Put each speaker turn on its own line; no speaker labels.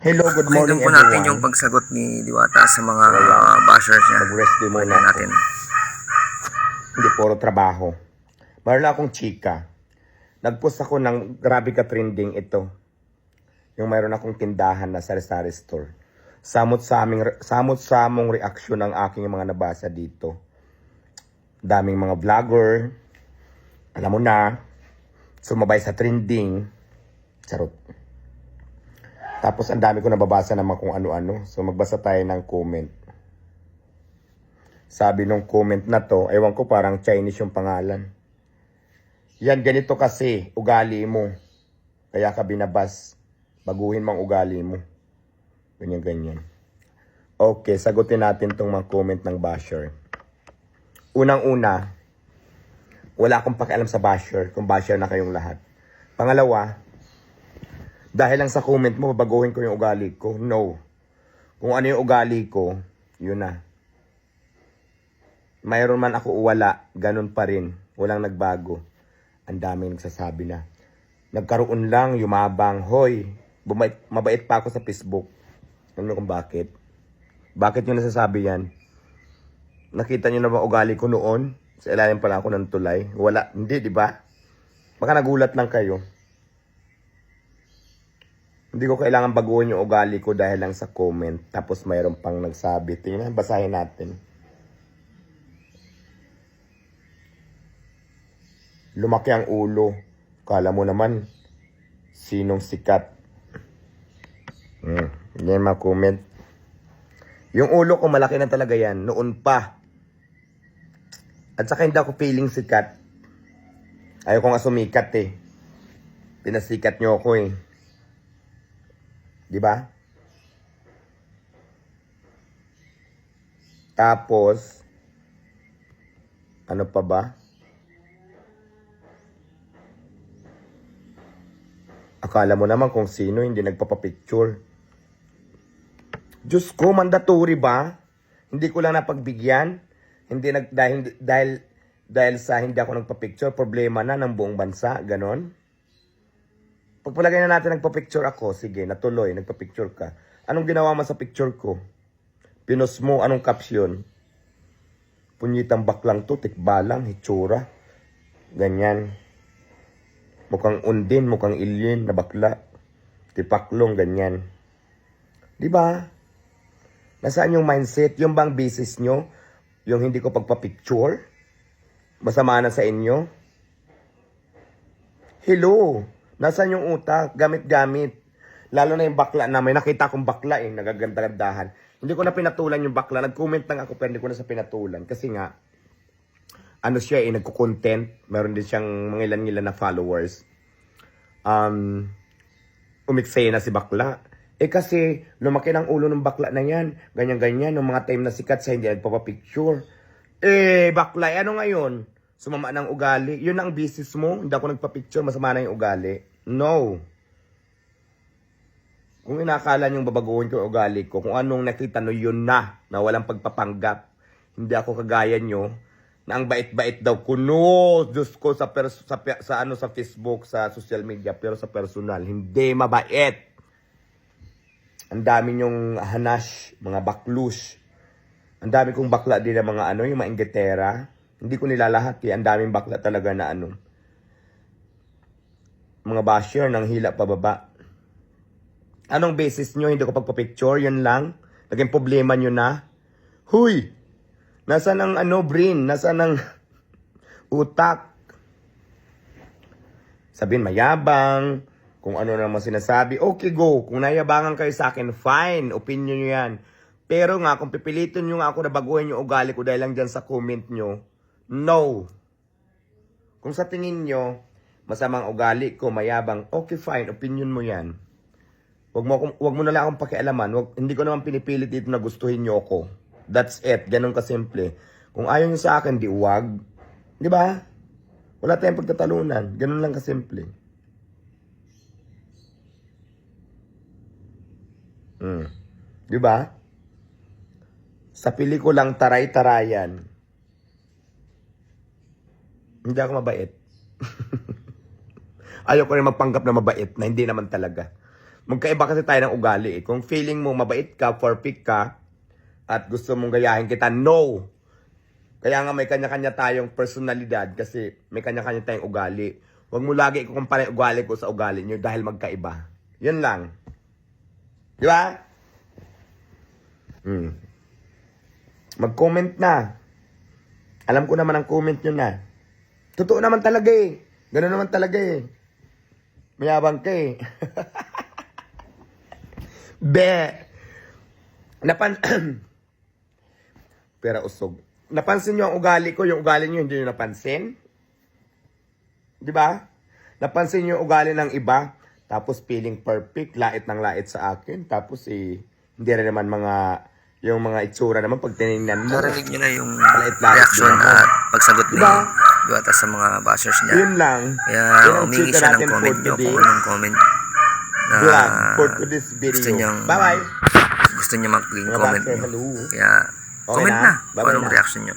Hello, good
Pakinggan
morning
po natin yung
everyone.
pagsagot ni Diwata sa mga
Ayan.
bashers niya.
Mag-rest day muna
Pakinggan
ako.
natin.
Hindi puro trabaho. Mayroon akong chika. Nag-post ako ng grabe ka trending ito. Yung mayroon akong tindahan na sari-sari store. Samot-samong reaksyon ng aking mga nabasa dito. Daming mga vlogger. Alam mo na. Sumabay sa trending. Charot. Tapos ang dami ko nababasa naman kung ano-ano. So magbasa tayo ng comment. Sabi nung comment na to, ewan ko parang Chinese yung pangalan. Yan, ganito kasi, ugali mo. Kaya ka binabas. Baguhin mang ugali mo. Ganyan-ganyan. Okay, sagutin natin tong mga comment ng basher. Unang-una, wala akong pakialam sa basher kung basher na kayong lahat. Pangalawa, dahil lang sa comment mo, babaguhin ko yung ugali ko. No. Kung ano yung ugali ko, yun na. Mayroon man ako o wala, ganun pa rin. Walang nagbago. Ang daming nagsasabi na. Nagkaroon lang, yumabang. Hoy, mabait pa ako sa Facebook. Alam mo kung bakit? Bakit nyo nasasabi yan? Nakita nyo na ba ugali ko noon? Sa ilalim pala ako ng tulay. Wala, hindi, di ba? Baka nagulat lang kayo. Hindi ko kailangan baguhin yung ugali ko dahil lang sa comment. Tapos mayroon pang nagsabi. Tingnan, basahin natin. Lumaki ang ulo. Kala mo naman, sinong sikat. Yan yung mga comment. Yung ulo ko malaki na talaga yan. Noon pa. At saka hindi ako feeling sikat. Ayaw ko nga sumikat eh. Pinasikat nyo ako eh. Di ba? Tapos, ano pa ba? Akala mo naman kung sino hindi nagpapapicture. Diyos ko, mandatory ba? Hindi ko lang napagbigyan. Hindi dahil sa hindi ako nagpapicture, problema na ng buong bansa, ganon. Pagpalagay na natin nagpa-picture ako, sige, natuloy, nagpa-picture ka. Anong ginawa mo sa picture ko? Pinost mo, anong caption? Punyitang baklang to, tikbalang, hitsura. Ganyan. Mukhang undin, mukhang ilyin na bakla. Tipaklong, ganyan. Di ba? Nasaan yung mindset? Yung bang business nyo? Yung hindi ko pagpa-picture? Masama na sa inyo? Hello? Nasaan yung utak? Gamit-gamit. Lalo na yung bakla na may nakita akong bakla eh, nagaganda-gandahan. Hindi ko na pinatulan yung bakla. Nag-comment lang ako pero hindi ko na sa pinatulan. Kasi nga, ano siya eh, nagko-content. Meron din siyang mga ilan-ilan na followers. Umiksaya na si bakla. Eh kasi, lumaki ng ulo ng bakla na yan. Ganyan-ganyan, ng mga time na sikat sa hindi nagpapapicture. Eh, bakla, ano ngayon? Sumama ng ugali. Yun ang business mo. Hindi ako nagpa-picture, masama na yung ugali. No. Kung inakala niyong babaguhin ko yung ugali ko, kung anong nakita no yun na walang pagpapanggap. Hindi ako kagaya nyo, na ang bait-bait daw ko. No, Diyos ko, sa Facebook, sa social media, pero sa personal, hindi mabait. Ang dami nyong hanash, mga baklus. Ang dami kong bakla din ng mga yung mga ingetera. Hindi ko nilalahat eh. Ang daming bakla talaga na mga basher ng hila pababa. Anong basis nyo? Hindi ko pagpa-picture, yun lang. Naging problema nyo na. Huy! Nasaan ang brain? Nasaan ang utak? Sabihin mayabang, kung ano naman sinasabi, okay go. Kung nayabangan kayo sa akin, fine, opinion nyo yan. Pero nga, kung pipilitin nyo nga ako na baguhin yung ugali ko dahil lang dyan sa comment nyo, no. Kung sa tingin nyo, masamang ugali ko, mayabang, okay fine, opinion mo yan. Wag mo na lang akong pakialaman. Hindi ko naman pinipilit dito na gustuhin nyo ako. That's it. Ganun kasimple. Kung ayaw nyo sa akin, di wag. Di ba? Wala tayong pagtatalunan. Ganun lang kasimple. Di ba? Sa pelikulang Taray-Tarayan, hindi ako mabait. Ayaw ko rin magpanggap na mabait na hindi naman talaga. Magkaiba kasi tayo ng ugali eh. Kung feeling mo mabait ka, perfect ka, at gusto mong gayahin kita, no! Kaya nga may kanya-kanya tayong personalidad kasi may kanya-kanya tayong ugali. Huwag mo lagi ikukumpara yung ugali ko sa ugali nyo dahil magkaiba. Yun lang. Di ba? Mag-comment na. Alam ko naman ang comment nyo na. Totoo naman talaga eh. Ganun naman talaga eh. Mayabang ka eh. Be. Pero usog. Napansin nyo ang ugali ko, yung ugali nyo hindi nyo napansin? Di ba? Napansin nyo yung ugali ng iba, tapos feeling perfect, lait ng lait sa akin, tapos hindi rin naman yung mga itsura naman pag tinignan mo.
Narinig nyo na yung
Lait-lait
reaction
din naman.
at pagsagot ni
Diba?
Diwata sa mga bashers niya.
Yun lang.
Kaya
Yun ang
humingi
chika
siya ng
natin
comment
for
nyo
today.
kung anong comment na
Vlog for today's video.
gusto niyang-
Bye-bye.
gusto niya mag-comment
Mga
nyo.
backer, hello.
Kaya
Okay
comment
na?
na
Bye-bye
kung anong
na.
reaction nyo.